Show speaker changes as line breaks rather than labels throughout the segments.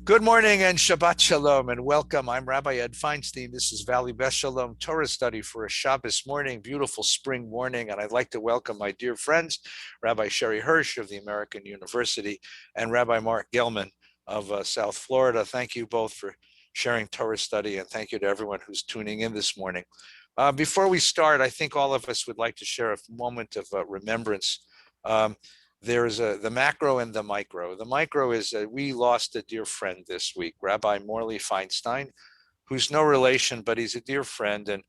Good morning and Shabbat Shalom and welcome. I'm Rabbi Ed Feinstein. This is Valley Beth Shalom Torah study for a Shabbos morning, beautiful spring morning. And I'd like to welcome my dear friends, Rabbi Sherry Hirsch of the American University and Rabbi Mark Gelman of South Florida. Thank you both for sharing Torah study, and thank you to everyone who's tuning in this morning. Before we start, I think all of us would like to share a moment of remembrance. There's the macro and the micro. The micro is we lost a dear friend this week, Rabbi Morley Feinstein, who's no relation, but he's a dear friend. And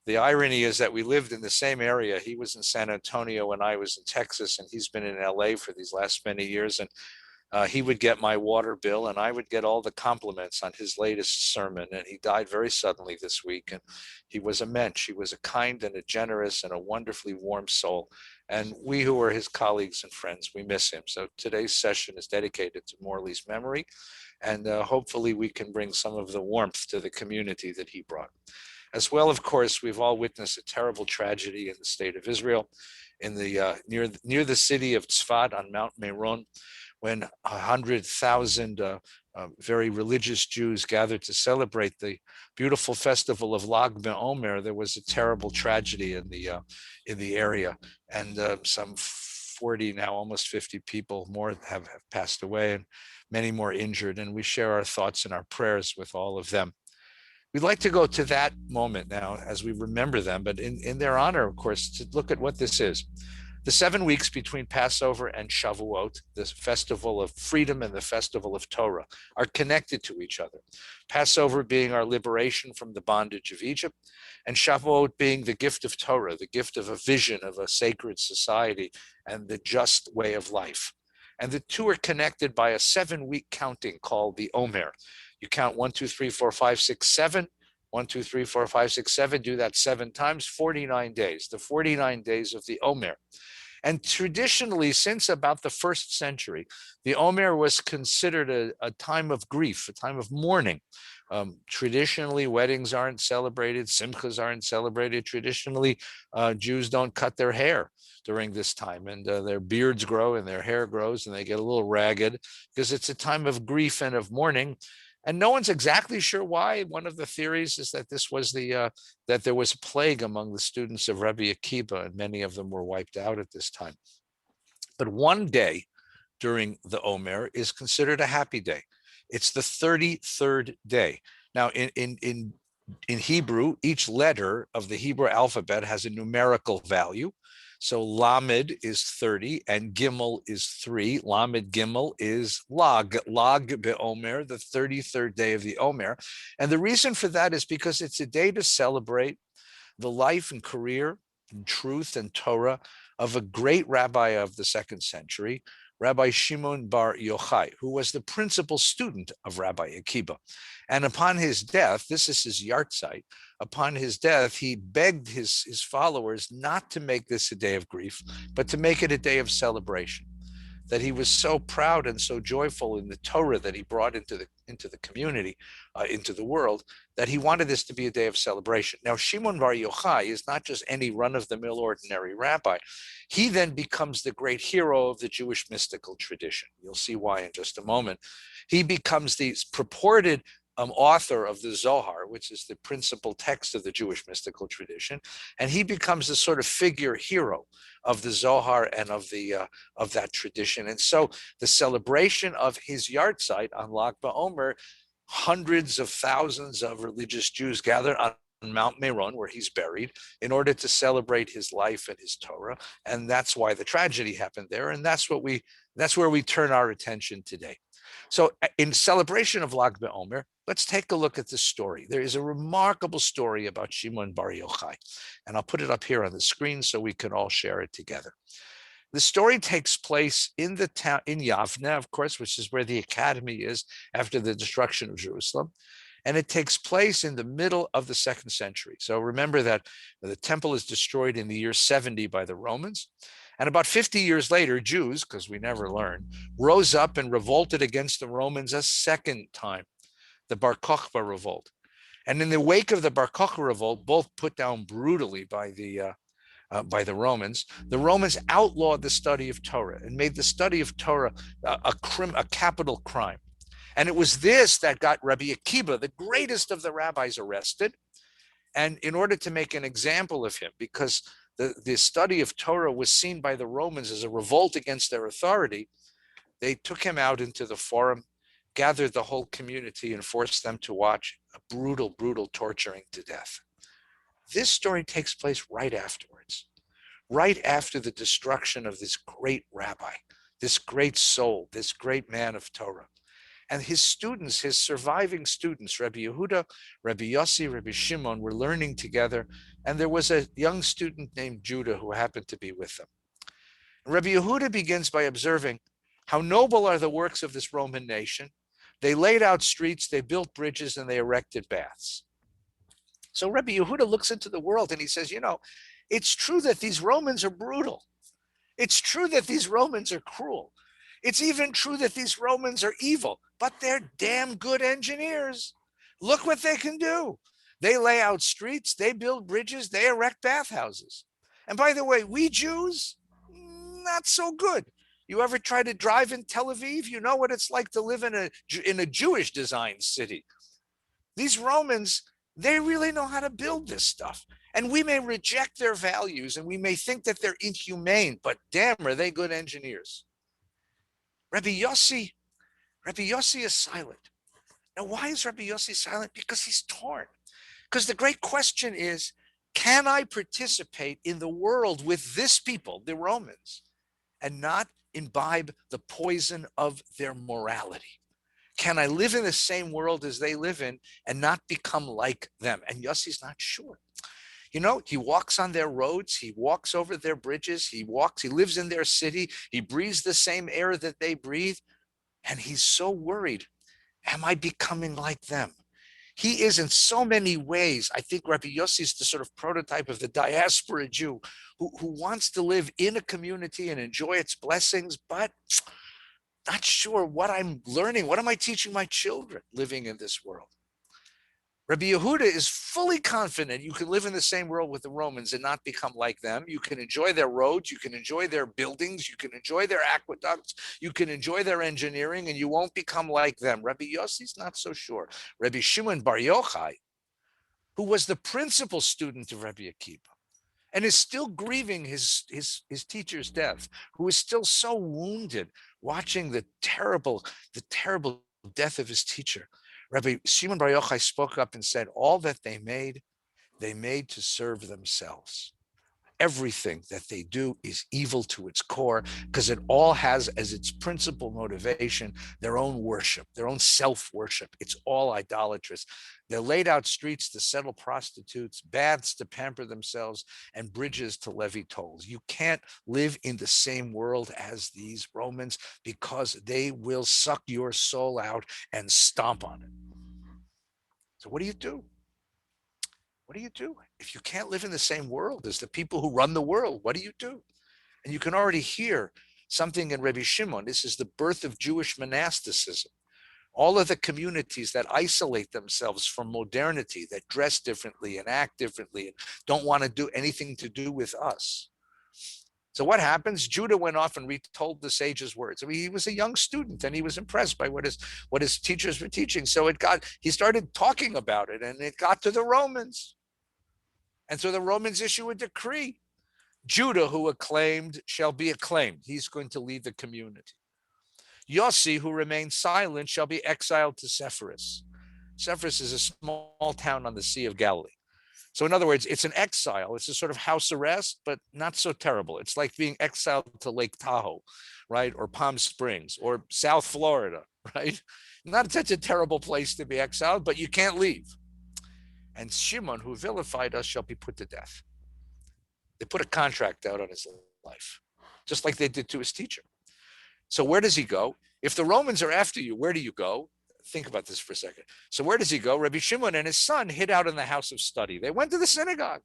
the irony is that we lived in the same area. He was in San Antonio and I was in Texas, and he's been in LA for these last many years. And he would get my water bill and I would get all the compliments on his latest sermon. And he died very suddenly this week. And he was a mensch. He was a kind and a generous and a wonderfully warm soul. And we who are his colleagues and friends, we miss him. So today's session is dedicated to Morley's memory. And hopefully we can bring some of the warmth to the community that he brought. As well, of course, we've all witnessed a terrible tragedy in the state of Israel, in the near the city of Tzfat on Mount Meron, when 100,000 very religious Jews gathered to celebrate the beautiful festival of Lag BaOmer. There was a terrible tragedy in the area, and some 40, now almost 50 people more have passed away, and many more injured. And we share our thoughts and our prayers with all of them. We'd like to go to that moment now as we remember them, but in their honor, of course, to look at what this is. The 7 weeks between Passover and Shavuot, the festival of freedom and the festival of Torah, are connected to each other. Passover being our liberation from the bondage of Egypt, and Shavuot being the gift of Torah, the gift of a vision of a sacred society and the just way of life. And the two are connected by a 7-week counting called the Omer. You count 1, 2, 3, 4, 5, 6, 7. 1, 2, 3, 4, 5, 6, 7. Do that 7 times, 49 days, the 49 days of the Omer. And traditionally, since about the 1st century, the Omer was considered a time of grief, a time of mourning. Traditionally, weddings aren't celebrated, simchas aren't celebrated. Traditionally, Jews don't cut their hair during this time, and their beards grow and their hair grows and they get a little ragged because it's a time of grief and of mourning. And no one's exactly sure why. One of the theories is that this was that there was a plague among the students of Rabbi Akiva, and many of them were wiped out at this time. But one day during the Omer is considered a happy day. It's the 33rd day. Now, in Hebrew, each letter of the Hebrew alphabet has a numerical value. So Lamed is 30 and Gimel is 3. Lamed Gimel is Lag BaOmer, the 33rd day of the Omer. And the reason for that is because it's a day to celebrate the life and career and truth and Torah of a great rabbi of the 2nd century, Rabbi Shimon bar Yochai, who was the principal student of Rabbi Akiva. And upon his death, this is his yahrzeit, upon his death, he begged his followers not to make this a day of grief, but to make it a day of celebration. That he was so proud and so joyful in the Torah that he brought into the community, into the world, that he wanted this to be a day of celebration. Now, Shimon bar Yochai is not just any run-of-the-mill ordinary rabbi. He then becomes the great hero of the Jewish mystical tradition. You'll see why in just a moment. He becomes the purported author of the Zohar, which is the principal text of the Jewish mystical tradition, and he becomes the sort of figure hero of the Zohar and of that tradition. And so the celebration of his yahrzeit on Lag BaOmer, hundreds of thousands of religious Jews gathered on Mount Meron, where he's buried, in order to celebrate his life and his Torah. And that's why the tragedy happened there. And that's where we turn our attention today. So in celebration of Lag BaOmer, let's take a look at this story. There is a remarkable story about Shimon bar Yochai, and I'll put it up here on the screen so we can all share it together. The story takes place in the town, in Yavne, of course, which is where the academy is after the destruction of Jerusalem. And it takes place in the middle of the 2nd century. So remember that the temple is destroyed in the year 70 by the Romans. And about 50 years later, Jews, because we never learn, rose up and revolted against the Romans a 2nd time, the Bar Kokhba revolt. And in the wake of the Bar Kokhba revolt, both put down brutally by the Romans, the Romans outlawed the study of Torah and made the study of Torah a capital crime. And it was this that got Rabbi Akiva, the greatest of the rabbis, arrested. And in order to make an example of him, because the study of Torah was seen by the Romans as a revolt against their authority, they took him out into the forum, gathered the whole community, and forced them to watch a brutal, brutal torturing to death. This story takes place right afterwards, right after the destruction of this great rabbi, this great soul, this great man of Torah. And his students, his surviving students, Rabbi Yehuda, Rabbi Yossi, Rabbi Shimon, were learning together. And there was a young student named Judah who happened to be with them. And Rabbi Yehuda begins by observing how noble are the works of this Roman nation. They laid out streets, they built bridges, and they erected baths. So Rabbi Yehuda looks into the world and he says, it's true that these Romans are brutal. It's true that these Romans are cruel. It's even true that these Romans are evil, but they're damn good engineers. Look what they can do. They lay out streets, they build bridges, they erect bathhouses. And by the way, we Jews, not so good. You ever try to drive in Tel Aviv? You know what it's like to live in a Jewish designed city. These Romans, they really know how to build this stuff. And we may reject their values and we may think that they're inhumane, but damn, are they good engineers. Rabbi Yossi is silent. Now, why is Rabbi Yossi silent? Because he's torn. Because the great question is, can I participate in the world with this people, the Romans, and not imbibe the poison of their morality? Can I live in the same world as they live in and not become like them? And Yossi's not sure. He walks on their roads, he walks over their bridges, he lives in their city, he breathes the same air that they breathe, and he's so worried, am I becoming like them? He is in so many ways. I think Rabbi Yossi is the sort of prototype of the diaspora Jew who wants to live in a community and enjoy its blessings, but not sure what I'm learning. What am I teaching my children living in this world? Rabbi Yehuda is fully confident you can live in the same world with the Romans and not become like them. You can enjoy their roads, you can enjoy their buildings, you can enjoy their aqueducts, you can enjoy their engineering, and you won't become like them. Rabbi Yossi's not so sure. Rabbi Shimon bar Yochai, who was the principal student of Rabbi Akiva, and is still grieving his teacher's death, who is still so wounded watching the terrible death of his teacher. Rabbi Shimon bar Yochai spoke up and said, all that they made to serve themselves. Everything that they do is evil to its core because it all has as its principal motivation their own worship, their own self-worship. It's all idolatrous. They laid out streets to settle prostitutes, baths to pamper themselves, and bridges to levy tolls. You can't live in the same world as these Romans because they will suck your soul out and stomp on it. So what do you do? What do you do? If you can't live in the same world as the people who run the world, what do you do? And you can already hear something in Rabbi Shimon. This is the birth of Jewish monasticism. All of the communities that isolate themselves from modernity, that dress differently and act differently and don't want to do anything to do with us. So what happens? Judah went off and retold the sage's words. I mean, he was a young student and he was impressed by what his teachers were teaching. So he started talking about it, and it got to the Romans. And so the Romans issue a decree. Judah, who acclaimed, shall be acclaimed. He's going to lead the community. Yossi, who remained silent, shall be exiled to Sepphoris. Sepphoris is a small town on the Sea of Galilee. So in other words, it's an exile. It's a sort of house arrest, but not so terrible. It's like being exiled to Lake Tahoe, right? Or Palm Springs or South Florida, right? Not such a terrible place to be exiled, but you can't leave. And Shimon, who vilified us, shall be put to death. They put a contract out on his life, just like they did to his teacher. So where does he go? If the Romans are after you, where do you go? Think about this for a second. So where does he go? Rabbi Shimon and his son hid out in the house of study. They went to the synagogue.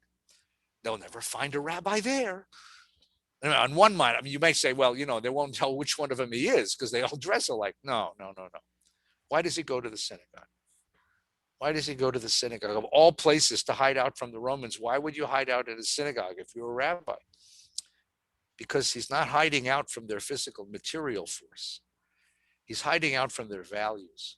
They'll never find a rabbi there. And on one mind, I mean, you may say, well, they won't tell which one of them he is because they all dress alike. No. Why does he go to the synagogue? Why does he go to the synagogue? Of all places to hide out from the Romans, why would you hide out in a synagogue if you're a rabbi? Because he's not hiding out from their physical material force. He's hiding out from their values.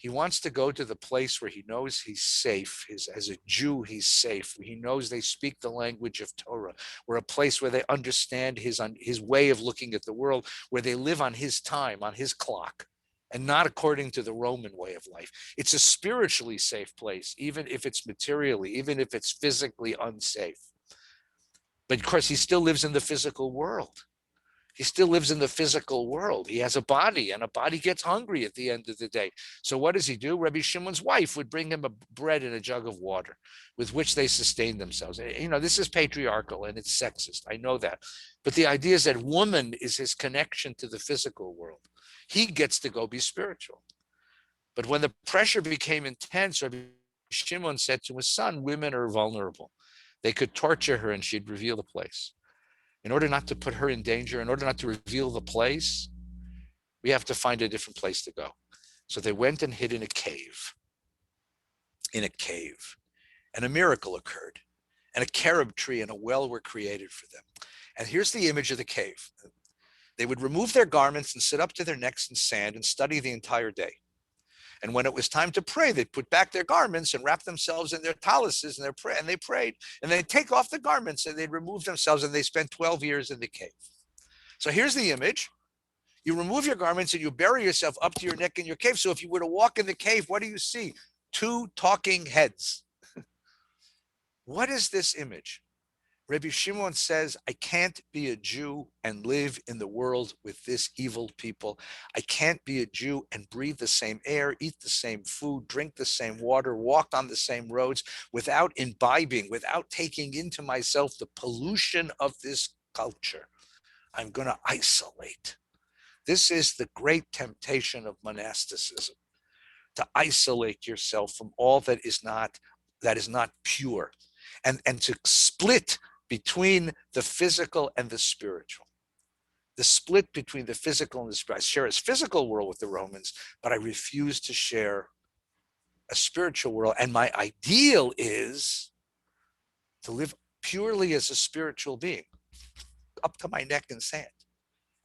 He wants to go to the place where he knows he's safe. As a Jew, he's safe. He knows they speak the language of Torah. We're a place where they understand his way of looking at the world, where they live on his time, on his clock, and not according to the Roman way of life. It's a spiritually safe place, even if it's materially, even if it's physically unsafe. But of course, he still lives in the physical world. He still lives in the physical world. He has a body, and a body gets hungry at the end of the day. So what does he do? Rabbi Shimon's wife would bring him a bread and a jug of water with which they sustain themselves. You know, this is patriarchal and it's sexist. I know that. But the idea is that woman is his connection to the physical world. He gets to go be spiritual. But when the pressure became intense, Rabbi Shimon said to his son, women are vulnerable. They could torture her and she'd reveal the place. In order not to put her in danger, in order not to reveal the place, we have to find a different place to go. So they went and hid in a cave. In a cave. And a miracle occurred. And a carob tree and a well were created for them. And here's the image of the cave. They would remove their garments and sit up to their necks in sand and study the entire day. And when it was time to pray, they'd put back their garments and wrap themselves in their taluses and they prayed. And they'd take off the garments and they'd remove themselves, and they spent 12 years in the cave. So here's the image. You remove your garments and you bury yourself up to your neck in your cave. So if you were to walk in the cave, what do you see? 2 talking heads. What is this image? Rabbi Shimon says, I can't be a Jew and live in the world with this evil people. I can't be a Jew and breathe the same air, eat the same food, drink the same water, walk on the same roads without imbibing, without taking into myself the pollution of this culture. I'm going to isolate. This is the great temptation of monasticism, to isolate yourself from all that is not pure, and to split between the physical and the spiritual. The split between the physical and the spiritual. I share a physical world with the Romans, but I refuse to share a spiritual world. And my ideal is to live purely as a spiritual being, up to my neck in sand,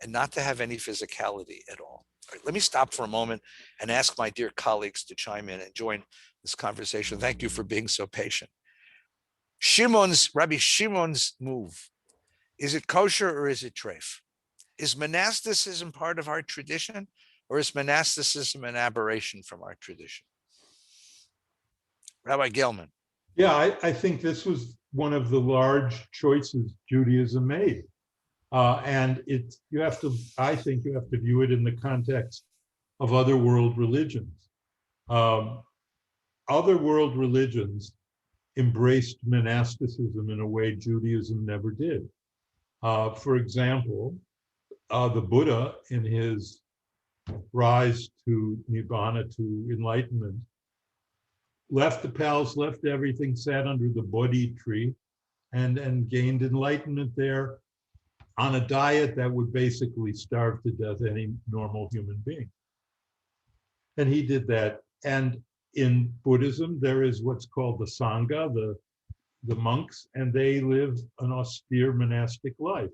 and not to have any physicality at all. All right, let me stop for a moment and ask my dear colleagues to chime in and join this conversation. Thank you for being so patient. Rabbi Shimon's move, is it kosher or is it treif? Is monasticism part of our tradition, or is monasticism an aberration from our tradition? Rabbi Gelman.
Yeah, I think this was one of the large choices Judaism made. And I think you have to view it in the context of other world religions. Other world religions embraced monasticism in a way Judaism never did. For example, the Buddha, in his rise to Nibbana, to enlightenment, left the palace, left everything, sat under the Bodhi tree, and gained enlightenment there on a diet that would basically starve to death any normal human being. And he did that. And in Buddhism, there is what's called the Sangha, the monks, and they live an austere monastic life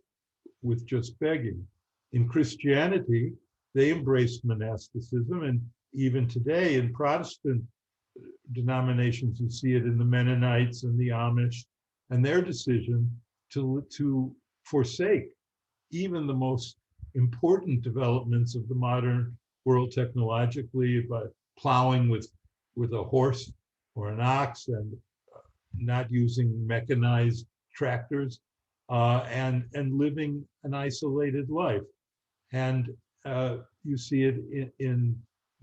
with just begging. In Christianity, they embraced monasticism, and even today in Protestant denominations, you see it in the Mennonites and the Amish, and their decision to forsake even the most important developments of the modern world technologically, by plowing with a horse or an ox and not using mechanized tractors, and living an isolated life. And you see it in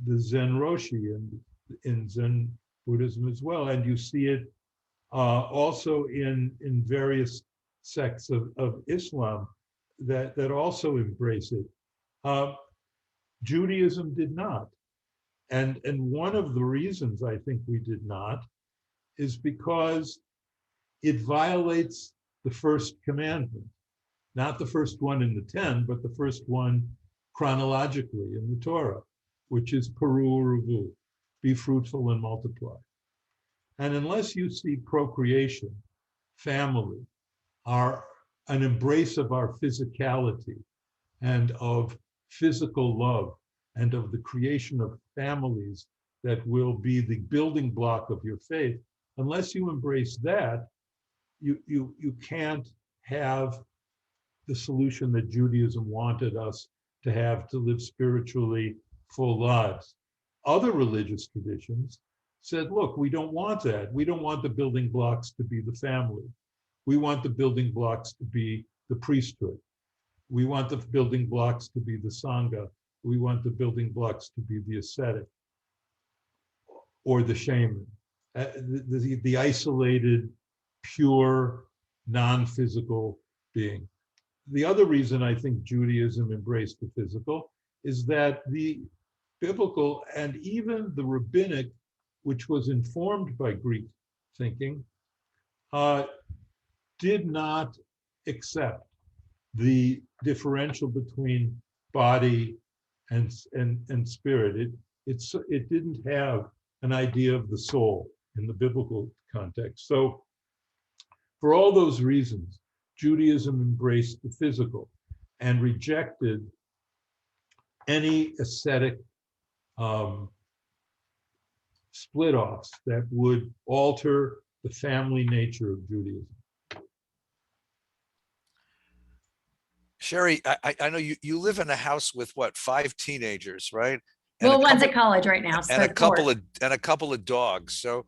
the Zen Roshi and in Zen Buddhism as well. And you see it also in various sects of Islam that also embrace it. Judaism did not. And one of the reasons I think we did not is because it violates the first commandment, not the first one in the 10, but the first one chronologically in the Torah, which is Paru Uruvu, be fruitful and multiply. And unless you see procreation, family, an embrace of our physicality and of physical love and of the creation of families that will be the building block of your faith. Unless you embrace that, you can't have the solution that Judaism wanted us to have to live spiritually full lives. Other religious traditions said, look, we don't want that. We don't want the building blocks to be the family. We want the building blocks to be the priesthood. We want the building blocks to be the Sangha. We want the building blocks to be the ascetic or the shaman, the isolated, pure, non-physical being. The other reason I think Judaism embraced the physical is that the biblical and even the rabbinic, which was informed by Greek thinking, did not accept the differential between body and spirit. It didn't have an idea of the soul in the biblical context. So for all those reasons, Judaism embraced the physical and rejected any ascetic split-offs that would alter the family nature of Judaism.
Sherry, I know you live in a house with what, 5 teenagers, right?
Well, one's at college right now, so
and a couple
4.
of couple of dogs. So,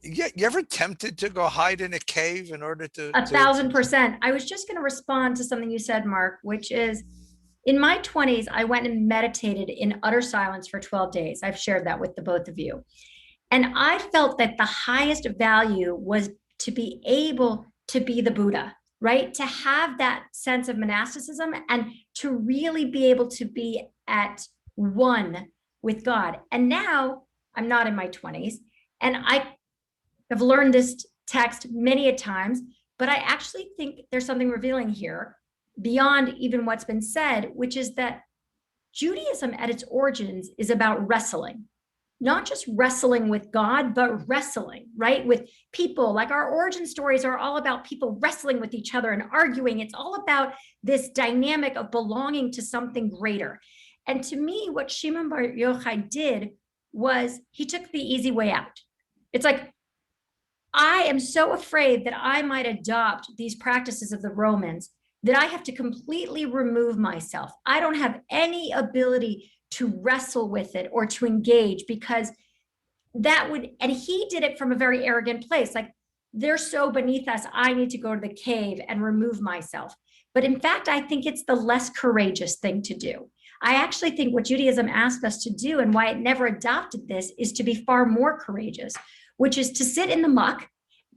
you ever tempted to go hide in a cave in order to?
1,000%. I was just going to respond to something you said, Mark, which is in my 20s, I went and meditated in utter silence for 12 days. I've shared that with the both of you. And I felt that the highest value was to be able to be the Buddha, right? To have that sense of monasticism and to really be able to be at one with God. And now I'm not in my 20s, and I have learned this text many a times, but I actually think there's something revealing here beyond even what's been said, which is that Judaism at its origins is about wrestling, not just wrestling with God, but wrestling, right? With people. Like our origin stories are all about people wrestling with each other and arguing. It's all about this dynamic of belonging to something greater. And to me, what Shimon bar Yochai did was he took the easy way out. It's like, I am so afraid that I might adopt these practices of the Romans that I have to completely remove myself. I don't have any ability to wrestle with it or to engage, because that would, and he did it from a very arrogant place. Like, they're so beneath us, I need to go to the cave and remove myself. But in fact, I think it's the less courageous thing to do. I actually think what Judaism asked us to do, and why it never adopted this, is to be far more courageous, which is to sit in the muck,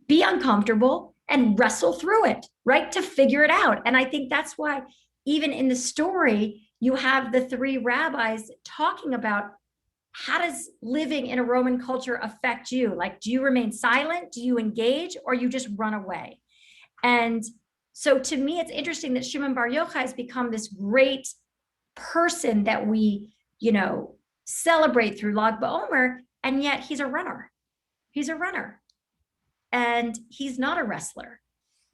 be uncomfortable, and wrestle through it, right? To figure it out. And I think that's why even in the story, you have the 3 rabbis talking about, how does living in a Roman culture affect you? Like, do you remain silent? Do you engage? Or you just run away? And so to me, it's interesting that Shimon bar Yochai has become this great person that we, celebrate through Lag BaOmer, and yet he's a runner. He's a runner. And he's not a wrestler.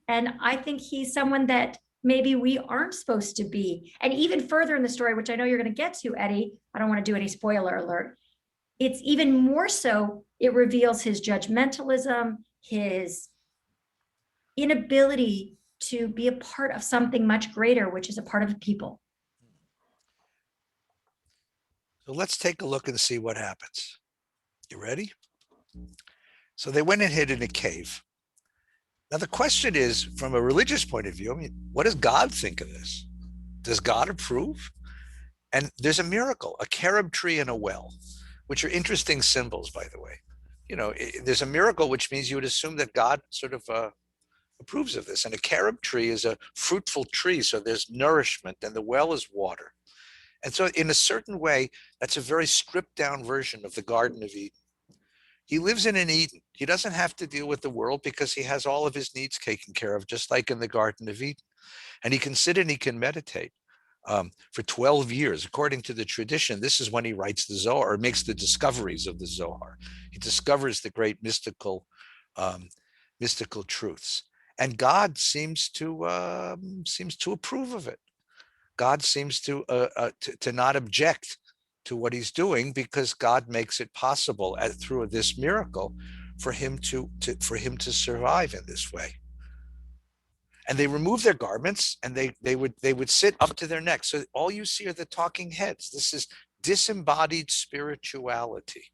And I think he's someone that maybe we aren't supposed to be. And even further in the story, which I know you're going to get to, Eddie, I don't want to do any spoiler alert. It's even more so, it reveals his judgmentalism, his inability to be a part of something much greater, which is a part of the people.
So let's take a look and see what happens. You ready? So they went and hid in a cave. Now the question is, from a religious point of view, what does God think of this? Does God approve? And there's a miracle, a carob tree and a well, which are interesting symbols, by the way. There's a miracle, which means you would assume that God sort of approves of this. And a carob tree is a fruitful tree, so there's nourishment, and the well is water. And so in a certain way, that's a very stripped down version of the Garden of Eden. He lives in an Eden. He doesn't have to deal with the world because he has all of his needs taken care of, just like in the Garden of Eden. And he can sit and he can meditate for 12 years. According to the tradition, this is when he writes the Zohar, or makes the discoveries of the Zohar. He discovers the great mystical truths. And God seems to approve of it. God seems to not object to what he's doing, because God makes it possible through this miracle for him to survive in this way. And they remove their garments, and they would sit up to their necks. So all you see are the talking heads. This is disembodied spirituality.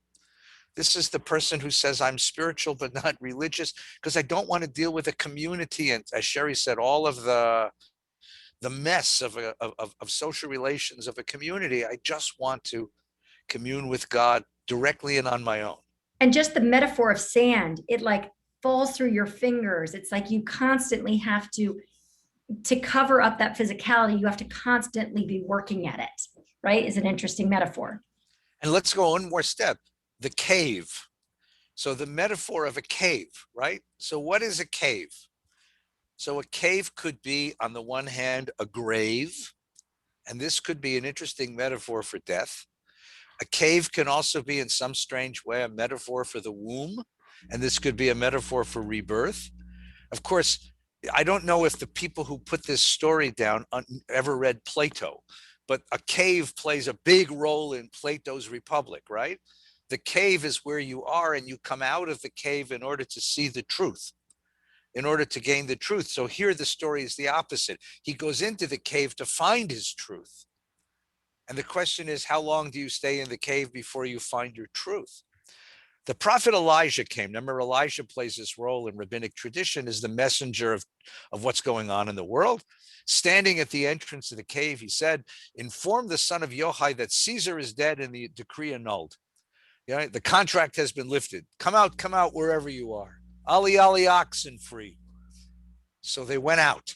This is the person who says, I'm spiritual but not religious, because I don't want to deal with a community. And as Sherry said, all of the mess of social relations of a community. I just want to commune with God directly and on my own.
And just the metaphor of sand, it like falls through your fingers. It's like you constantly have to cover up that physicality. You have to constantly be working at it, right? Is an interesting metaphor.
And let's go one more step. The cave. So the metaphor of a cave, right? So what is a cave? So a cave could be, on the one hand, a grave, and this could be an interesting metaphor for death. A cave can also be, in some strange way, a metaphor for the womb, and this could be a metaphor for rebirth. Of course, I don't know if the people who put this story down ever read Plato, but a cave plays a big role in Plato's Republic, right? The cave is where you are, and you come out of the cave in order to see the truth, in order to gain the truth. So here the story is the opposite. He goes into the cave to find his truth. And the question is, how long do you stay in the cave before you find your truth? The prophet Elijah came. Remember, Elijah plays this role in rabbinic tradition as the messenger of what's going on in the world. Standing at the entrance of the cave, he said, inform the son of Yochai that Caesar is dead and the decree annulled. Yeah, the contract has been lifted. Come out wherever you are. Ali, oxen free. So they went out.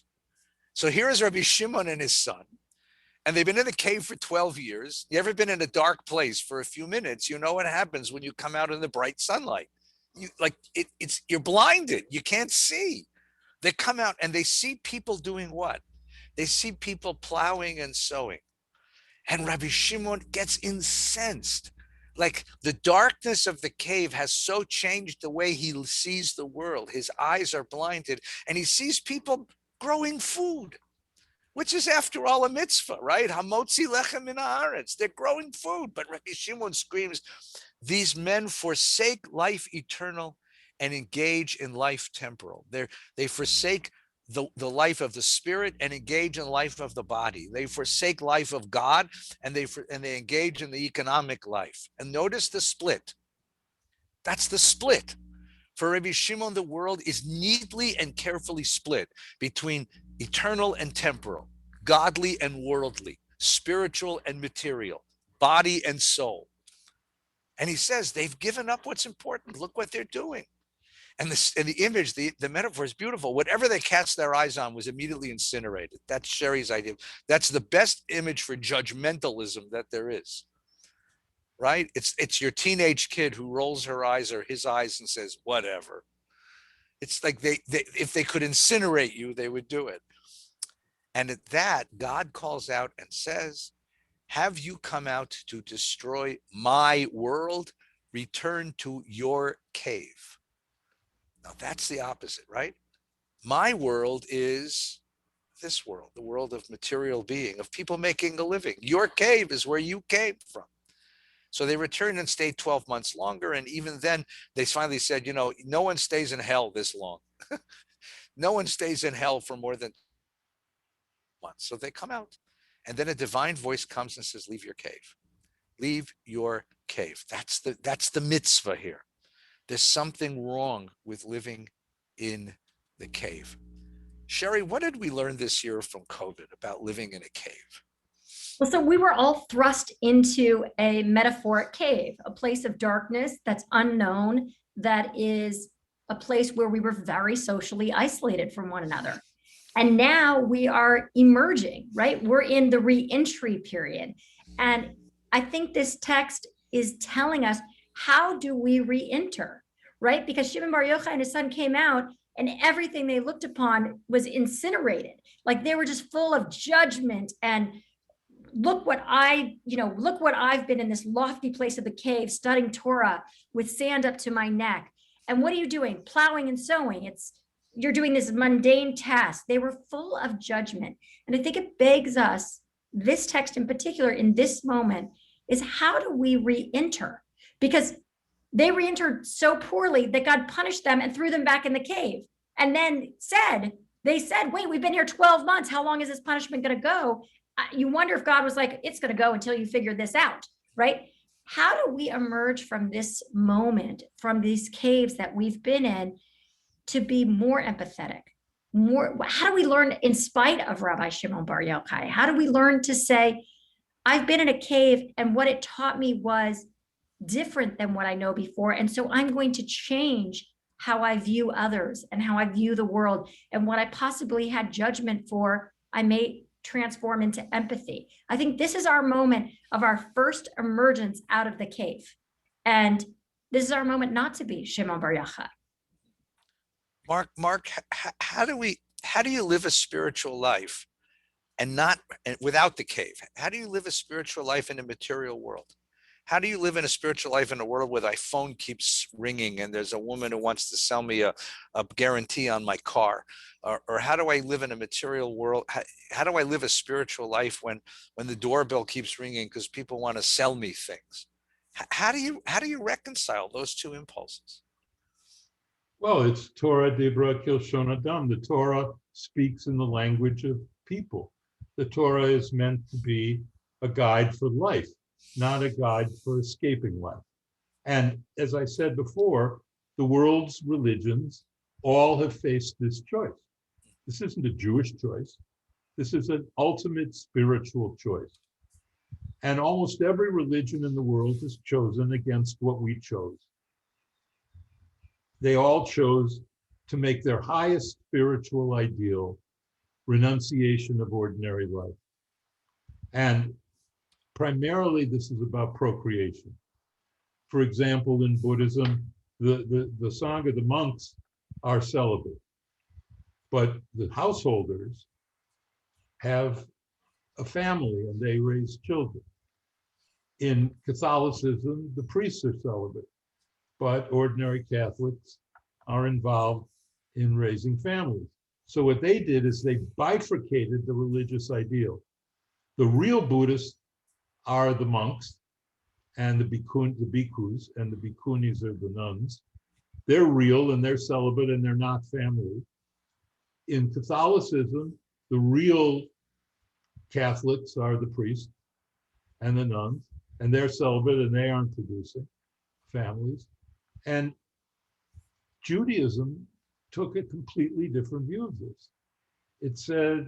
So here is Rabbi Shimon and his son. And they've been in the cave for 12 years. You ever been in a dark place for a few minutes? You know what happens when you come out in the bright sunlight. You're blinded. You can't see. They come out and they see people doing what? They see people plowing and sowing. And Rabbi Shimon gets incensed. Like, the darkness of the cave has so changed the way he sees the world. His eyes are blinded, and he sees people growing food, which is, after all, a mitzvah, right? Hamotzi lechem min haaretz. They're growing food. But Rabbi Shimon screams, these men forsake life eternal and engage in life temporal. They forsake the life of the spirit and engage in life of the body. They forsake life of God, and they engage in the economic life. And notice the split. That's the split. For Rabbi Shimon, the world is neatly and carefully split between eternal and temporal, godly and worldly, spiritual and material, body and soul. And he says they've given up what's important. Look what they're doing. And the image, the metaphor is beautiful. Whatever they cast their eyes on was immediately incinerated. That's Sherry's idea. That's the best image for judgmentalism that there is, right? It's your teenage kid who rolls her eyes or his eyes and says, whatever. It's like they if they could incinerate you, they would do it. And at that, God calls out and says, have you come out to destroy my world? Return to your cave. Now that's the opposite, right? My world is this world, the world of material being, of people making a living. Your cave is where you came from. So they returned and stayed 12 months longer. And even then, they finally said, no one stays in hell this long. No one stays in hell for more than months. So they come out. And then a divine voice comes and says, leave your cave. Leave your cave. That's the mitzvah here. There's something wrong with living in the cave. Sherry, what did we learn this year from COVID about living in a cave?
Well, so we were all thrust into a metaphoric cave, a place of darkness that's unknown, that is a place where we were very socially isolated from one another. And now we are emerging, right? We're in the re-entry period. And I think this text is telling us, how do we re-enter, right? Because Shimon bar Yochai and his son came out, and everything they looked upon was incinerated. Like, they were just full of judgment and look what I've been in this lofty place of the cave studying Torah with sand up to my neck. And what are you doing? Plowing and sowing. You're doing this mundane task. They were full of judgment. And I think it begs us, this text in particular, in this moment, is how do we re-enter? Because they re-entered so poorly that God punished them and threw them back in the cave. And then they said, wait, we've been here 12 months. How long is this punishment going to go? You wonder if God was like, it's going to go until you figure this out, right? How do we emerge from this moment, from these caves that we've been in, to be more empathetic? How do we learn, in spite of Rabbi Shimon Bar Yochai, how do we learn to say, I've been in a cave and what it taught me was different than what I know before. And so I'm going to change how I view others and how I view the world, and what I possibly had judgment for, I may transform into empathy. I think this is our moment of our first emergence out of the cave. And this is our moment not to be Shimon Bar Yochai.
Mark, how do you live a spiritual life and without the cave? How do you live a spiritual life in a material world? How do you live in a spiritual life in a world where thy phone keeps ringing and there's a woman who wants to sell me a guarantee on my car? Or how do I live in a material world? How do I live a spiritual life when the doorbell keeps ringing because people want to sell me things? How do you reconcile those two impulses?
Well, it's Torah Dibra Kilshon Adam. The Torah speaks in the language of people. The Torah is meant to be a guide for life, not a guide for escaping life. And as I said before, the world's religions all have faced this choice. This isn't a Jewish choice. This is an ultimate spiritual choice. And almost every religion in the world has chosen against what we chose. They all chose to make their highest spiritual ideal renunciation of ordinary life. And primarily, this is about procreation. For example, in Buddhism, the Sangha, the monks, are celibate, but the householders have a family and they raise children. In Catholicism, the priests are celibate, but ordinary Catholics are involved in raising families. So what they did is they bifurcated the religious ideal. The real Buddhists are the monks and the bhikkhus, and the bhikkhunis are the nuns. They're real and they're celibate and they're not family. In Catholicism, the real Catholics are the priests and the nuns, and they're celibate and they aren't producing families. And Judaism took a completely different view of this. It said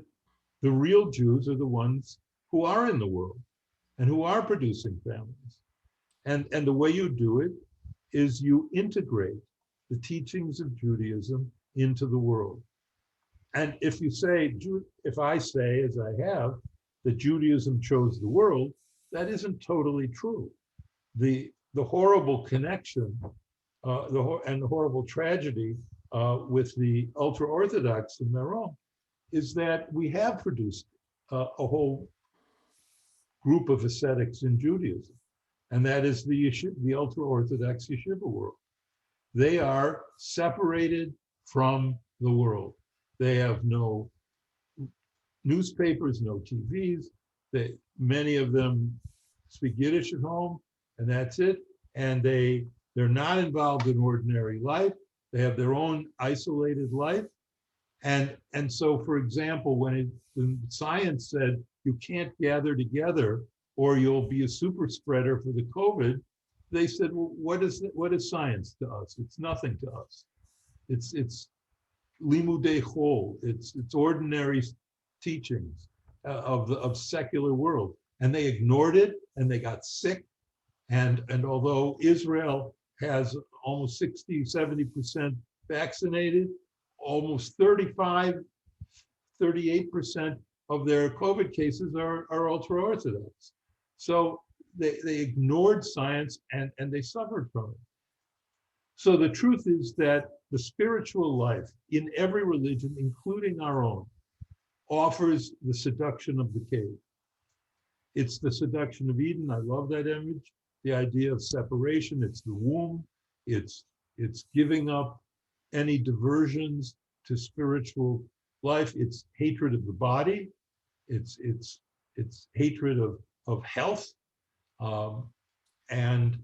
the real Jews are the ones who are in the world and who are producing families. And the way you do it is you integrate the teachings of Judaism into the world. And if I say, as I have, that Judaism chose the world, that isn't totally true. The horrible connection and the horrible tragedy with the ultra-Orthodox in Meron is that we have produced a whole group of ascetics in Judaism, and that is the ultra-Orthodox yeshiva world. They are separated from the world. They have no newspapers, no TVs. Many of them speak Yiddish at home, and that's it. And they're not involved in ordinary life. They have their own isolated life. And so, for example, when science said you can't gather together or you'll be a super spreader for the COVID, they said, well, what is science to us? It's nothing to us. It's limudei chol. It's ordinary teachings of secular world. And they ignored it and they got sick. And although Israel has almost 60-70% vaccinated, almost 38% of their COVID cases are ultra-Orthodox. So they ignored science and they suffered from it. So the truth is that the spiritual life in every religion, including our own, offers the seduction of the cave. It's the seduction of Eden. I love that image. The idea of separation. It's the womb. It's giving up any diversions to spiritual life. It's hatred of the body. It's hatred of health. And,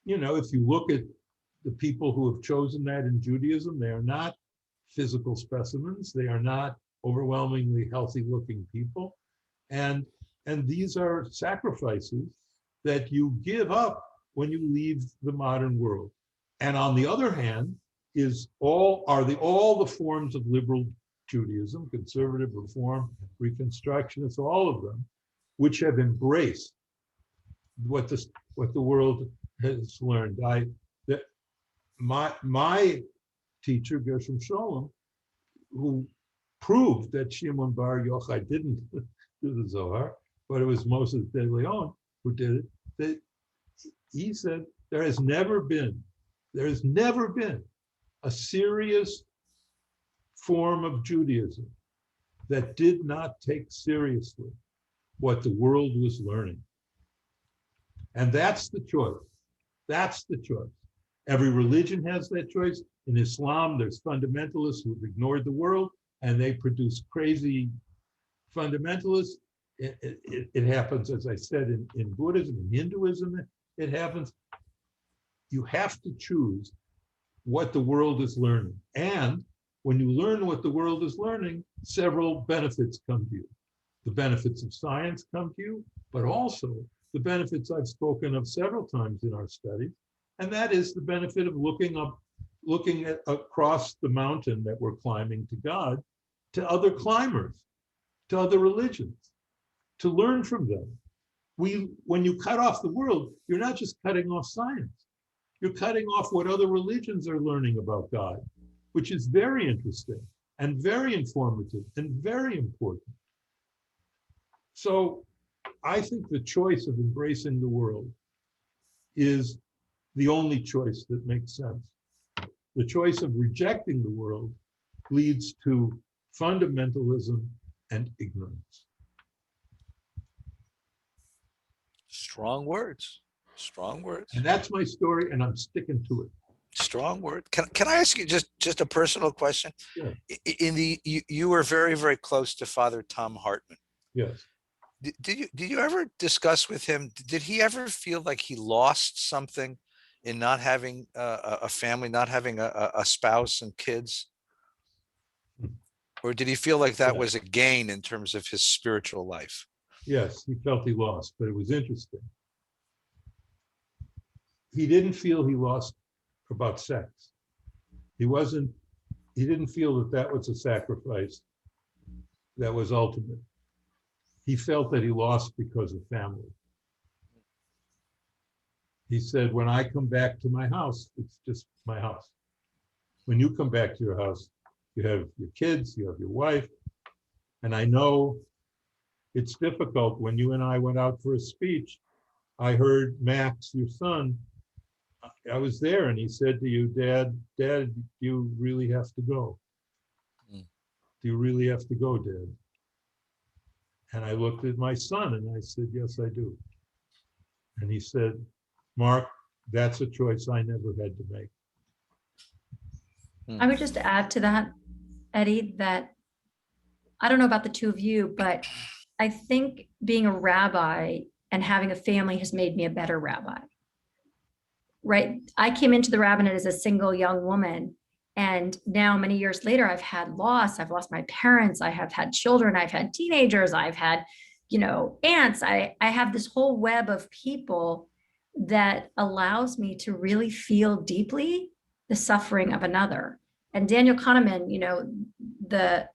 if you look at the people who have chosen that in Judaism, they are not physical specimens. They are not overwhelmingly healthy looking people. And these are sacrifices that you give up when you leave the modern world. And on the other hand, all the forms of liberal Judaism, conservative, reform, reconstructionists, all of them, which have embraced what the world has learned. My teacher, Gershom Sholem, who proved that Shimon bar Yochai didn't do the Zohar, but it was Moses de Leon who did it, that he said there has never been a serious form of Judaism that did not take seriously what the world was learning. And that's the choice. That's the choice. Every religion has that choice. In Islam, there's fundamentalists who've ignored the world and they produce crazy fundamentalists. It happens, as I said, in Buddhism, in Hinduism, it happens. You have to choose what the world is learning. And when you learn what the world is learning, several benefits come to you. The benefits of science come to you, but also the benefits I've spoken of several times in our studies, and that is the benefit of looking across the mountain that we're climbing to God, to other climbers, to other religions, to learn from them. When you cut off the world, you're not just cutting off science. You're cutting off what other religions are learning about God, which is very interesting and very informative and very important. So I think the choice of embracing the world is the only choice that makes sense. The choice of rejecting the world leads to fundamentalism and ignorance.
Strong words. Strong words.
And that's my story, and I'm sticking to it.
Strong word. Can I ask you just a personal question?
Yeah.
You were very, very close to Father Tom Hartman.
Yes.
Did you ever discuss with him? Did he ever feel like he lost something in not having a family, not having a spouse and kids? Or did he feel like that was a gain in terms of his spiritual life?
Yes, he felt he lost, but it was interesting. He didn't feel he lost about sex. He didn't feel that was a sacrifice that was ultimate. He felt that he lost because of family. He said, when I come back to my house, it's just my house. When you come back to your house, you have your kids, you have your wife. And I know it's difficult. When you and I went out for a speech, I heard Max, your son, I was there, and he said to you, Dad, you really have to go. Do you really have to go, Dad? And I looked at my son and I said, yes, I do. And he said, Mark, that's a choice I never had to make.
I would just add to that, Eddie, that I don't know about the two of you, but I think being a rabbi and having a family has made me a better rabbi. Right? I came into the rabbinate as a single young woman. And now many years later, I've had loss. I've lost my parents. I have had children. I've had teenagers. I've had, aunts. I have this whole web of people that allows me to really feel deeply the suffering of another. And Daniel Kahneman, the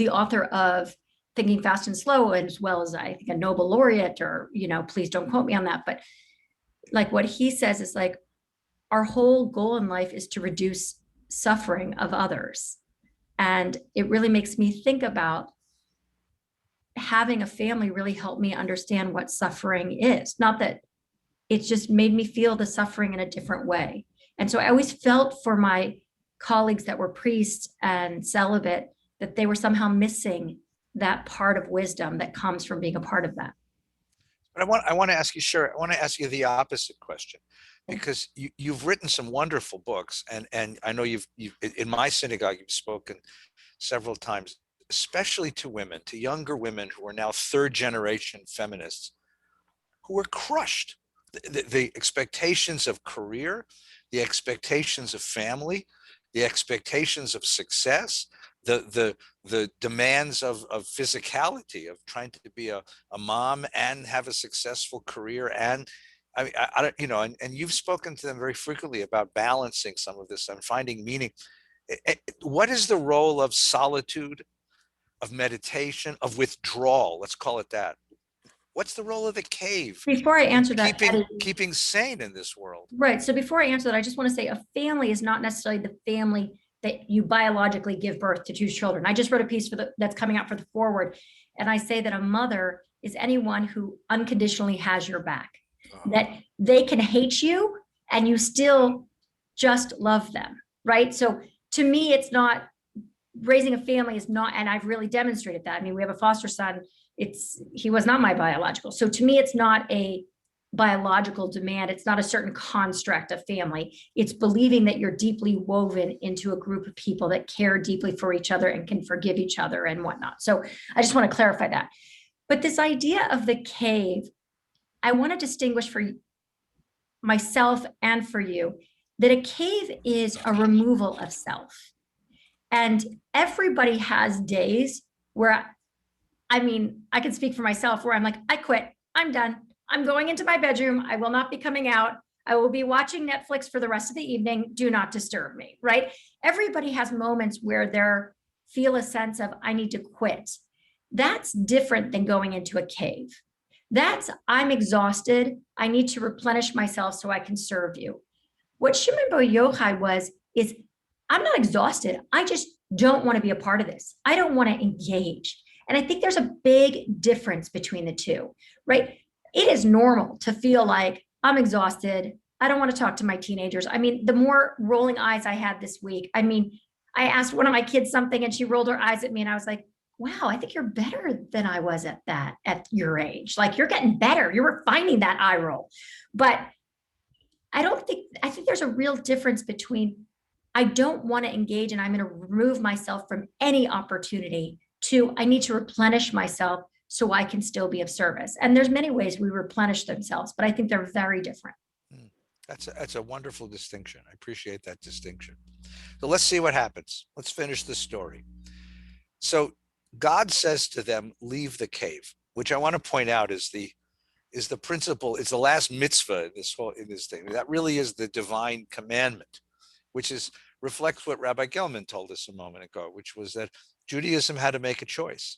author of Thinking Fast and Slow, as well as I think a Nobel laureate, or, please don't quote me on that, but like what he says is like, our whole goal in life is to reduce suffering of others. And it really makes me think about having a family really helped me understand what suffering is. Not that it's just made me feel the suffering in a different way. And so I always felt for my colleagues that were priests and celibate that they were somehow missing that part of wisdom that comes from being a part of that.
But I want to ask you, Sherry, I want to ask you the opposite question, because you've written some wonderful books, and I know you've in my synagogue, you've spoken several times especially to women, to younger women who are now third generation feminists, who were crushed. The expectations of career, the expectations of family, the expectations of success, the demands of physicality, of trying to be a mom and have a successful career. And I mean, I don't, and you've spoken to them very frequently about balancing some of this and finding meaning. What is the role of solitude, of meditation, of withdrawal? Let's call it that. What's the role of the cave
Before I
in
answer that, Eddie,
keeping sane in this world?
right. So before I answer that, I just want to say a family is not necessarily the family that you biologically give birth to two children. I just wrote a piece that's coming out for the forward. And I say that a mother is anyone who unconditionally has your back, that they can hate you and you still just love them, right? So to me, it's not, raising a family is not, and I've really demonstrated that. I mean, we have a foster son. He was not my biological. So to me, it's not a biological demand. It's not a certain construct of family. It's believing that you're deeply woven into a group of people that care deeply for each other and can forgive each other and whatnot. So I just want to clarify that. But this idea of the cave, I want to distinguish for myself and for you that a cave is a removal of self. And everybody has days where, I mean, I can speak for myself where I'm like, I quit, I'm done. I'm going into my bedroom. I will not be coming out. I will be watching Netflix for the rest of the evening. Do not disturb me, right? Everybody has moments where they feel a sense of, I need to quit. That's different than going into a cave. That's, I'm exhausted. I need to replenish myself so I can serve you. What Shimon bar Yochai is, I'm not exhausted. I just don't want to be a part of this. I don't want to engage. And I think there's a big difference between the two, right? It is normal to feel like I'm exhausted. I don't want to talk to my teenagers. I mean, the more rolling eyes I had this week, I mean, I asked one of my kids something and she rolled her eyes at me and I was like, wow, I think you're better than I was at your age. Like you're getting better. You're refining that eye roll. But I think there's a real difference between I don't want to engage and I'm going to remove myself from any opportunity to I need to replenish myself so I can still be of service. And there's many ways we replenish themselves, but I think they're very different.
That's a wonderful distinction. I appreciate that distinction. So let's see what happens. Let's finish the story. So God says to them, leave the cave, which I want to point out is the principle. It's the last mitzvah in this thing. That really is the divine commandment, which reflects what Rabbi Gelman told us a moment ago, which was that Judaism had to make a choice.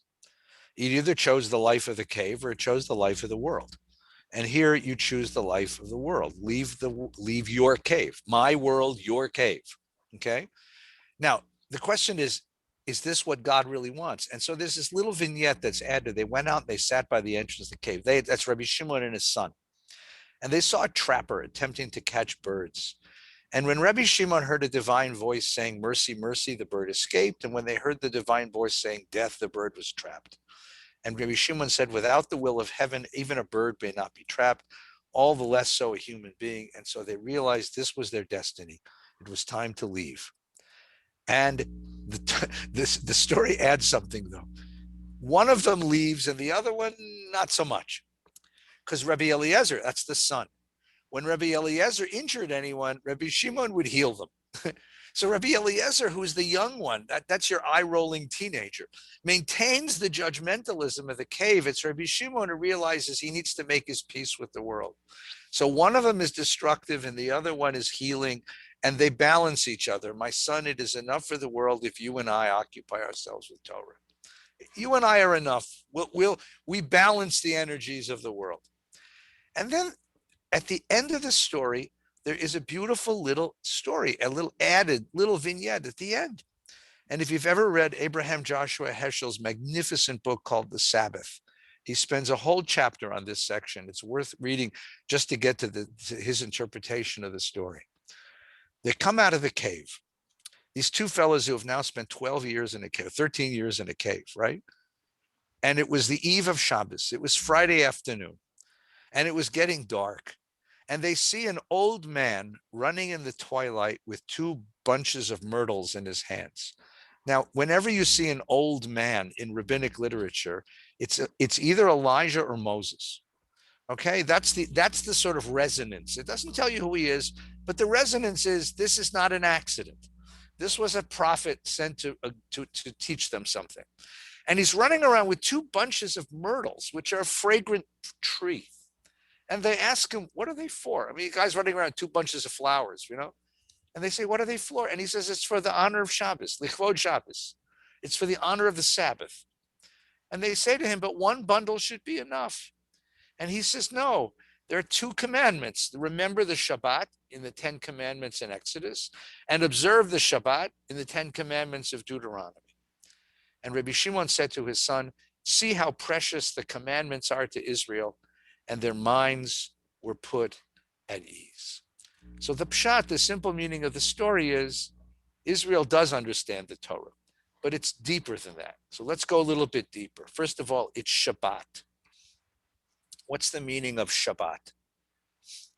It either chose the life of the cave or it chose the life of the world. And here you choose the life of the world. Leave your cave, my world, your cave. Okay. Now, the question is this what God really wants? And so there's this little vignette that's added. They went out and they sat by the entrance of the cave. That's Rabbi Shimon and his son. And they saw a trapper attempting to catch birds. And when Rabbi Shimon heard a divine voice saying, mercy, mercy, the bird escaped. And when they heard the divine voice saying, death, the bird was trapped. And Rabbi Shimon said, without the will of heaven, even a bird may not be trapped, all the less so a human being. And so they realized this was their destiny. It was time to leave. And the story adds something, though. One of them leaves and the other one, not so much. Because Rabbi Eliezer, that's the son. When Rabbi Eliezer injured anyone, Rabbi Shimon would heal them. So Rabbi Eliezer, who's the young one, that's your eye-rolling teenager, maintains the judgmentalism of the cave. It's Rabbi Shimon who realizes he needs to make his peace with the world. So one of them is destructive and the other one is healing, and they balance each other. My son, it is enough for the world if you and I occupy ourselves with Torah. You and I are enough. We balance the energies of the world. And then at the end of the story, there is a beautiful little story, a little added little vignette at the end. And if you've ever read Abraham Joshua Heschel's magnificent book called The Sabbath, he spends a whole chapter on this section. It's worth reading just to get to his interpretation of the story. They come out of the cave. These two fellows who have now spent 12 years in a cave, 13 years in a cave, right? And it was the eve of Shabbos. It was Friday afternoon, and it was getting dark. And they see an old man running in the twilight with two bunches of myrtles in his hands. Now, whenever you see an old man in rabbinic literature, it's either Elijah or Moses. Okay, that's the sort of resonance. It doesn't tell you who he is, but the resonance is this is not an accident. This was a prophet sent to teach them something. And he's running around with 2 bunches of myrtles, which are a fragrant tree. And they ask him, what are they for? I mean, the guy's running around with 2 bunches of flowers, And they say, what are they for? And he says, it's for the honor of Shabbos, lichvod Shabbos. It's for the honor of the Sabbath. And they say to him, but 1 bundle should be enough. And he says, no, there are 2 commandments. Remember the Shabbat in the 10 commandments in Exodus, and observe the Shabbat in the 10 commandments of Deuteronomy. And Rabbi Shimon said to his son, see how precious the commandments are to Israel, and their minds were put at ease. So the pshat, the simple meaning of the story is, Israel does understand the Torah, but it's deeper than that. So let's go a little bit deeper. First of all, it's Shabbat. What's the meaning of Shabbat?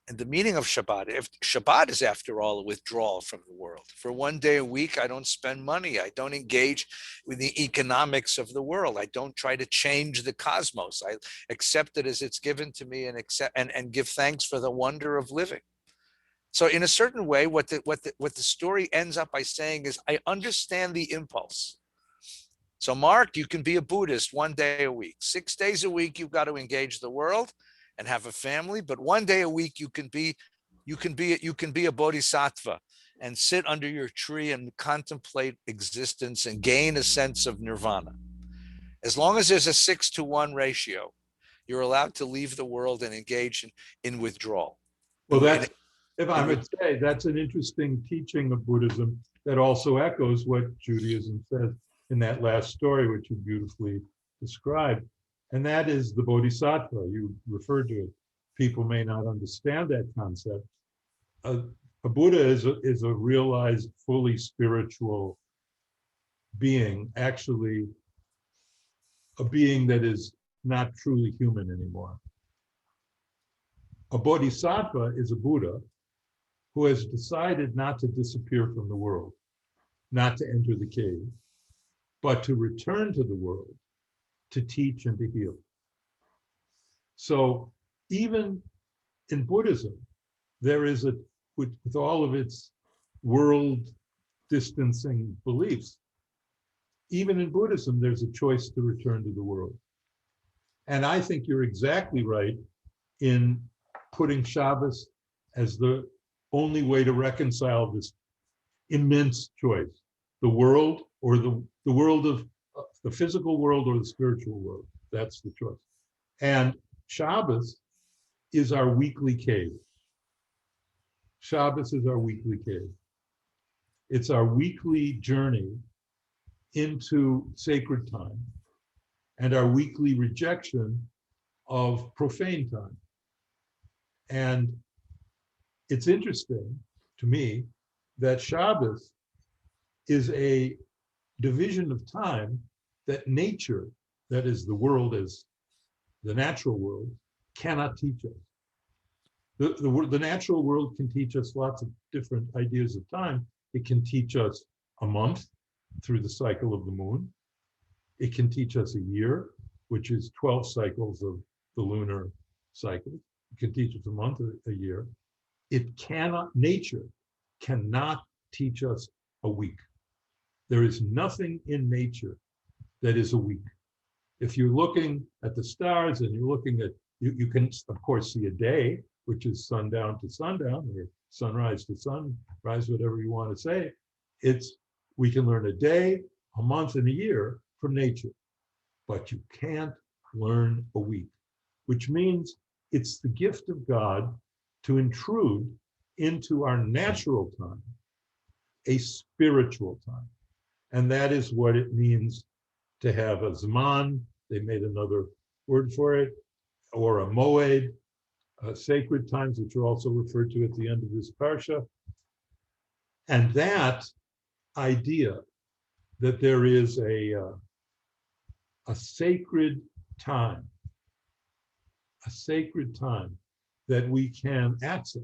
And the meaning of Shabbat, if Shabbat is, after all, a withdrawal from the world. For 1 day a week, I don't spend money. I don't engage with the economics of the world. I don't try to change the cosmos. I accept it as it's given to me and give thanks for the wonder of living. So in a certain way, what the story ends up by saying is, I understand the impulse. So Mark, you can be a Buddhist 1 day a week. 6 days a week, you've got to engage the world and have a family. But 1 day a week, you can be a bodhisattva and sit under your tree and contemplate existence and gain a sense of nirvana. As long as there's a 6-to-1 ratio, you're allowed to leave the world and engage in withdrawal.
Well, that's, if I would say, that's an interesting teaching of Buddhism that also echoes what Judaism says in that last story, which you beautifully described. And that is the bodhisattva. You referred to it. People may not understand that concept. A Buddha is a realized, fully spiritual being, actually a being that is not truly human anymore. A bodhisattva is a Buddha who has decided not to disappear from the world, not to enter the cave, but to return to the world, to teach and to heal. So even in Buddhism, there is with all of its world distancing beliefs, even in Buddhism, there's a choice to return to the world. And I think you're exactly right in putting Shabbos as the only way to reconcile this immense choice, the world or the world of the physical world or the spiritual world. That's the choice. And Shabbos is our weekly cave. Shabbos is our weekly cave. It's our weekly journey into sacred time and our weekly rejection of profane time. And it's interesting to me that Shabbos is a division of time that nature, that is the world as the natural world, cannot teach us. The natural world can teach us lots of different ideas of time. It can teach us a month through the cycle of the moon. It can teach us a year, which is 12 cycles of the lunar cycle. It can teach us a month or a year. Nature cannot teach us a week. There is nothing in nature that is a week. If you're looking at the stars and you're looking at, you can of course see a day, which is sundown to sundown or sunrise to sunrise, whatever you want to say. We can learn a day, a month, and a year from nature, but you can't learn a week, which means it's the gift of God to intrude into our natural time, a spiritual time. And that is what it means to have a Zman, they made another word for it, or a Moed, sacred times, which are also referred to at the end of this Parsha. And that idea that there is a sacred time that we can access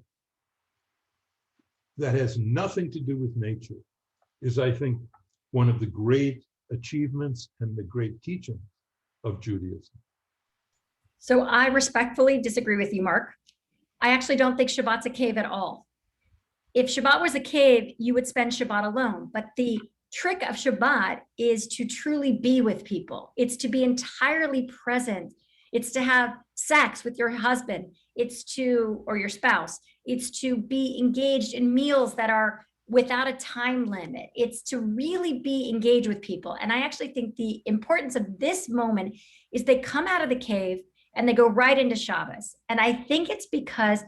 that has nothing to do with nature is, I think, one of the great achievements and the great teachings of Judaism.
So I respectfully disagree with you, Mark. I actually don't think Shabbat's a cave at all. If Shabbat was a cave, you would spend Shabbat alone. But the trick of Shabbat is to truly be with people. It's to be entirely present. It's to have sex with your husband. Or your spouse. It's to be engaged in meals that are without a time limit. It's to really be engaged with people. And I actually think the importance of this moment is they come out of the cave and they go right into Shabbos. And I think it's because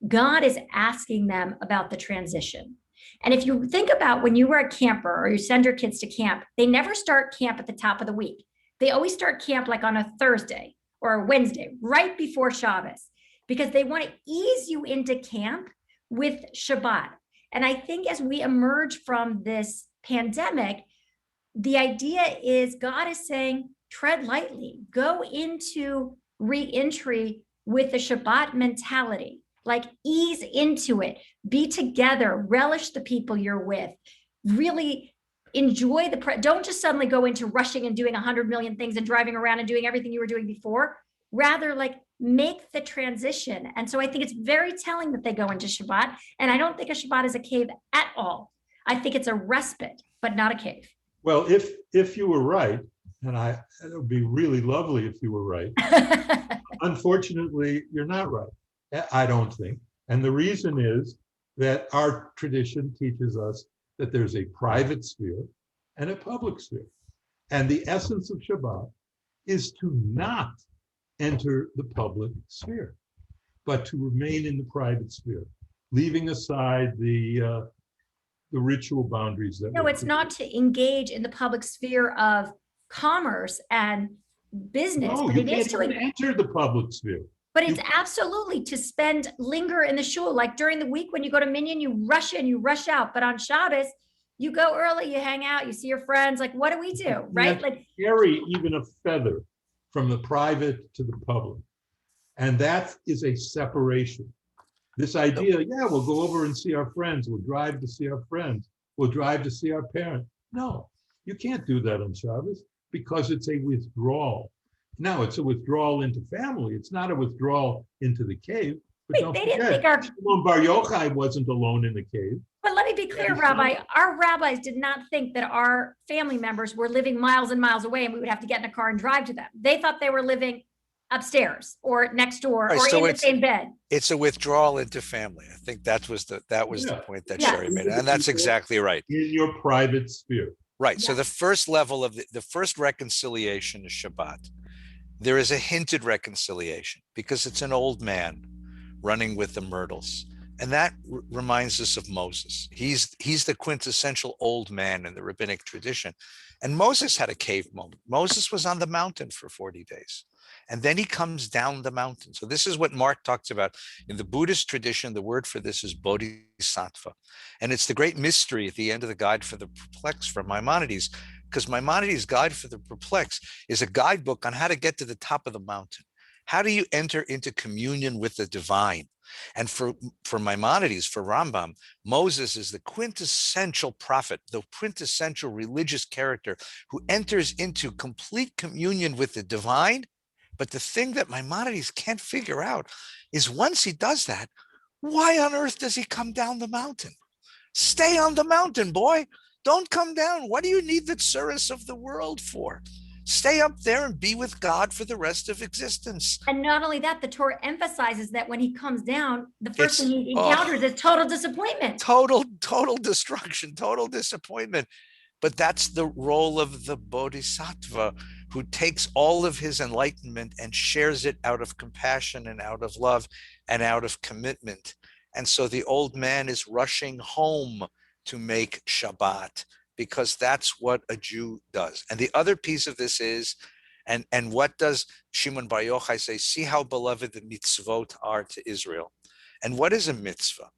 God is asking them about the transition. And if you think about when you were a camper or you send your kids to camp, they never start camp at the top of the week. They always start camp like on a Thursday or a Wednesday, right before Shabbos, because they want to ease you into camp with Shabbat. And I think as we emerge from this pandemic, the idea is God is saying, tread lightly, go into re-entry with a Shabbat mentality, like ease into it, be together, relish the people you're with, really enjoy don't just suddenly go into rushing and doing 100 million things and driving around and doing everything you were doing before, rather like make the transition. And so I think it's very telling that they go into Shabbat. And I don't think a Shabbat is a cave at all. I think it's a respite, but not a cave.
Well, if you were right, and it would be really lovely if you were right. Unfortunately, you're not right. I don't think. And the reason is that our tradition teaches us that there's a private sphere and a public sphere. And the essence of Shabbat is to not enter the public sphere, but to remain in the private sphere, leaving aside the ritual boundaries.
No, it's not to engage in the public sphere of commerce and business.
No,
but
you
it
can't
is to
even enter the public sphere.
But it's absolutely to linger in the shul. Like during the week when you go to Minyan, you rush in, you rush out. But on Shabbos, you go early, you hang out, you see your friends. Like, what do we do, right? Like
carry even a feather from the private to the public. And that is a separation. This idea, yeah, we'll go over and see our friends. We'll drive to see our friends. We'll drive to see our parents. No, you can't do that on Shabbos because it's a withdrawal. Now, it's a withdrawal into family. It's not a withdrawal into the cave. But don't forget, Shimon Bar Yochai wasn't alone in the cave.
But let me be clear, Rabbi, our rabbis did not think that our family members were living miles and miles away and we would have to get in a car and drive to them. They thought they were living upstairs or next door or in the same bed.
It's a withdrawal into family. I think that was the point that Sherry made. And that's exactly right.
In your private sphere.
Right. So the first level of the first reconciliation is Shabbat. There is a hinted reconciliation because it's an old man running with the myrtles. And that reminds us of Moses. He's the quintessential old man in the rabbinic tradition. And Moses had a cave moment. Moses was on the mountain for 40 days. And then he comes down the mountain. So this is what Mark talks about. In the Buddhist tradition, the word for this is bodhisattva. And it's the great mystery at the end of the Guide for the Perplexed from Maimonides, because Maimonides' Guide for the Perplexed is a guidebook on how to get to the top of the mountain. How do you enter into communion with the divine? And for Maimonides, for Rambam, Moses is the quintessential prophet, the quintessential religious character who enters into complete communion with the divine. But the thing that Maimonides can't figure out is once he does that, why on earth does he come down the mountain? Stay on the mountain, boy. Don't come down. What do you need the tsuris of the world for? Stay up there and be with God for the rest of existence.
And not only that, the Torah emphasizes that when he comes down, the first thing he encounters is total disappointment.
Total destruction, total disappointment. But that's the role of the bodhisattva, who takes all of his enlightenment and shares it out of compassion and out of love and out of commitment. And so the old man is rushing home to make Shabbat, because that's what a Jew does. And the other piece of this is, and what does Shimon Bar Yochai say? See how beloved the mitzvot are to Israel. And what is a mitzvah?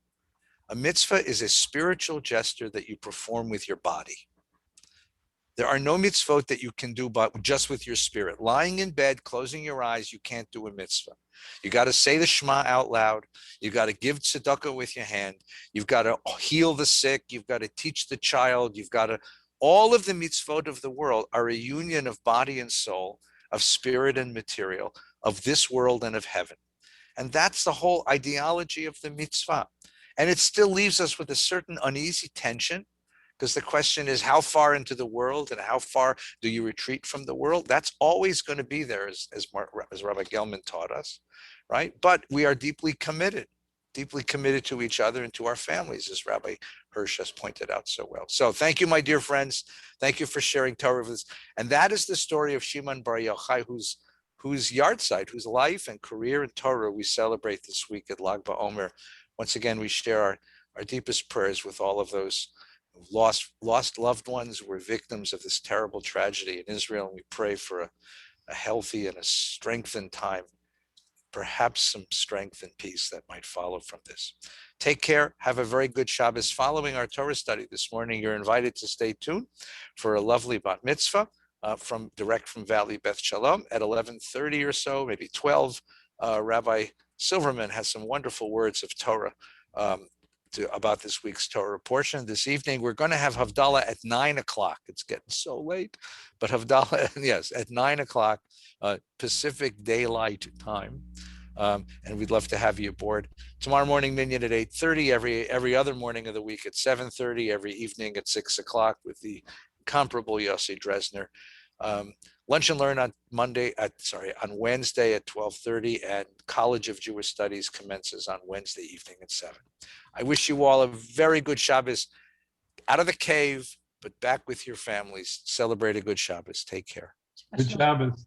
A mitzvah is a spiritual gesture that you perform with your body. There are no mitzvot that you can do but just with your spirit. Lying in bed, closing your eyes, you can't do a mitzvah. You got to say the Shema out loud. You got to give tzedakah with your hand. You've got to heal the sick. You've got to teach the child. You've got to All of the mitzvot of the world are a union of body and soul, of spirit and material, of this world and of heaven. And that's the whole ideology of the mitzvah. And it still leaves us with a certain uneasy tension, because the question is, how far into the world and how far do you retreat from the world? That's always going to be there, as Rabbi Gelman taught us, right? But we are deeply committed to each other and to our families, as Rabbi Hirsch has pointed out so well. So thank you, my dear friends. Thank you for sharing Torah with us. And that is the story of Shimon bar Yochai, whose yahrzeit, whose life and career in Torah we celebrate this week at Lag BaOmer. Once again, we share our deepest prayers with all of those who've lost loved ones, who were victims of this terrible tragedy in Israel. And we pray for a healthy and a strengthened time, perhaps some strength and peace that might follow from this. Take care. Have a very good Shabbos. Following our Torah study this morning, you're invited to stay tuned for a lovely bat mitzvah direct from Valley Beth Shalom at 11:30 or so, maybe 12. Rabbi Silverman has some wonderful words of Torah about this week's Torah portion. This evening, we're going to have Havdalah at 9 o'clock. It's getting so late, but Havdalah, yes, at 9 o'clock Pacific Daylight Time. And we'd love to have you aboard. Tomorrow morning, Minyan at 8:30, every other morning of the week at 7:30, every evening at 6 o'clock with the incomparable Yossi Dresner. Lunch and Learn on Wednesday at 12:30, and College of Jewish Studies commences on Wednesday evening at 7. I wish you all a very good Shabbos, out of the cave, but back with your families. Celebrate a good Shabbos. Take care.
Good Shabbos.